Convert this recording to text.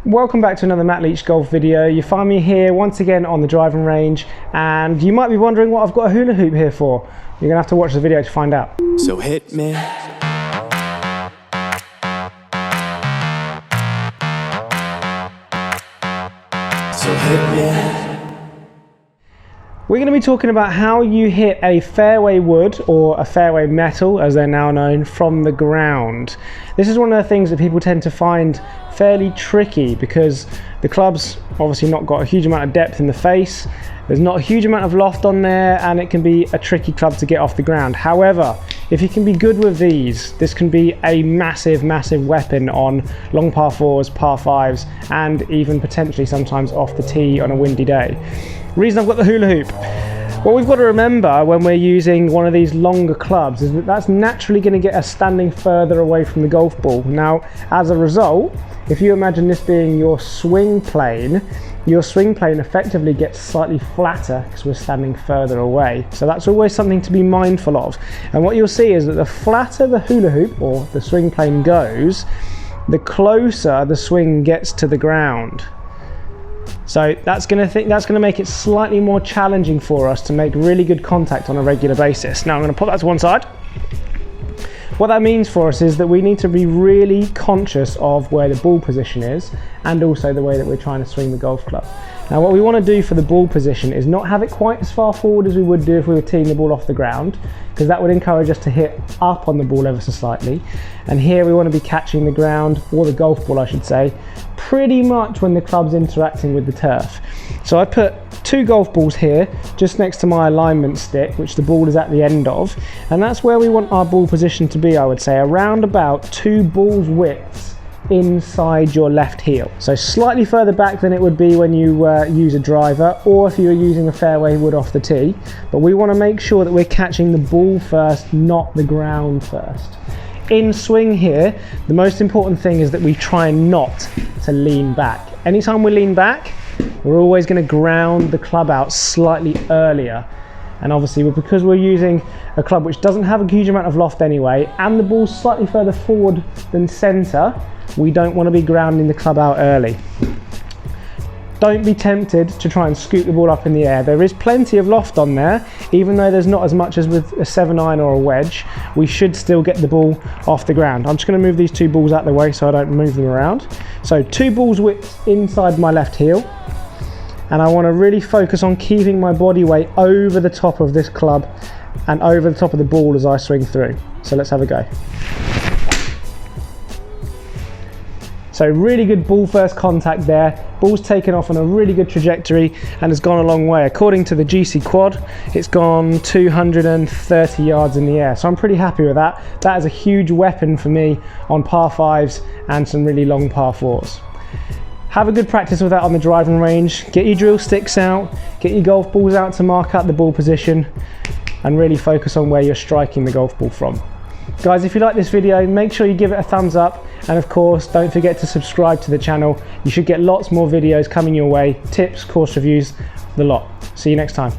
Welcome back to another Matt Leach golf video. You find me here once again on the driving range, and you might be wondering what I've got a hula hoop here for. You're gonna have to watch the video to find out. So hit me. So hit me. We're going to be talking about how you hit a fairway wood, or a fairway metal as they're now known, from the ground. This is one of the things that people tend to find fairly tricky because the club's obviously not got a huge amount of depth in the face, there's not a huge amount of loft on there, and it can be a tricky club to get off the ground. However, if you can be good with these, this can be a massive weapon on long par 4s, par 5s, and even potentially sometimes off the tee on a windy day. Reason I've got the hula hoop. What we've got to remember when we're using one of these longer clubs is that that's naturally going to get us standing further away from the golf ball. Now, as a result, if you imagine this being your swing plane effectively gets slightly flatter because we're standing further away. So that's always something to be mindful of. And what you'll see is that the flatter the hula hoop or the swing plane goes, the closer the swing gets to the ground. So that's going to make it slightly more challenging for us to make really good contact on a regular basis. Now I'm going to put that to one side. What that means for us is that we need to be really conscious of where the ball position is and also the way that we're trying to swing the golf club. Now what we want to do for the ball position is not have it quite as far forward as we would do if we were teeing the ball off the ground, because that would encourage us to hit up on the ball ever so slightly. And here we want to be catching the ground, or the golf ball I should say, pretty much when the club's interacting with the turf. So I put two golf balls here just next to my alignment stick, which the ball is at the end of, and that's where we want our ball position to be, I would say, around about 2 balls widths inside your left heel. So slightly further back than it would be when you use a driver, or if you were using a fairway wood off the tee. But we want to make sure that we're catching the ball first, not the ground first. In swing here, the most important thing is that we try not to lean back. Anytime we lean back, we're always going to ground the club out slightly earlier. And obviously, because we're using a club which doesn't have a huge amount of loft anyway, and the ball's slightly further forward than centre, we don't want to be grounding the club out early. Don't be tempted to try and scoop the ball up in the air. There is plenty of loft on there, even though there's not as much as with a 7-iron or a wedge. We should still get the ball off the ground. I'm just going to move these 2 balls out of the way so I don't move them around. So 2 balls width inside my left heel, and I want to really focus on keeping my body weight over the top of this club and over the top of the ball as I swing through. So let's have a go. So really good ball first contact there. Ball's taken off on a really good trajectory and has gone a long way. According to the GC quad, it's gone 230 yards in the air. So I'm pretty happy with that. That is a huge weapon for me on par 5s and some really long par 4s. Have a good practice with that on the driving range. Get your drill sticks out, get your golf balls out to mark out the ball position, and really focus on where you're striking the golf ball from. Guys, if you like this video, make sure you give it a thumbs up, and of course don't forget to subscribe to the channel. You should get lots more videos coming your way, tips, course reviews, the lot. See you next time.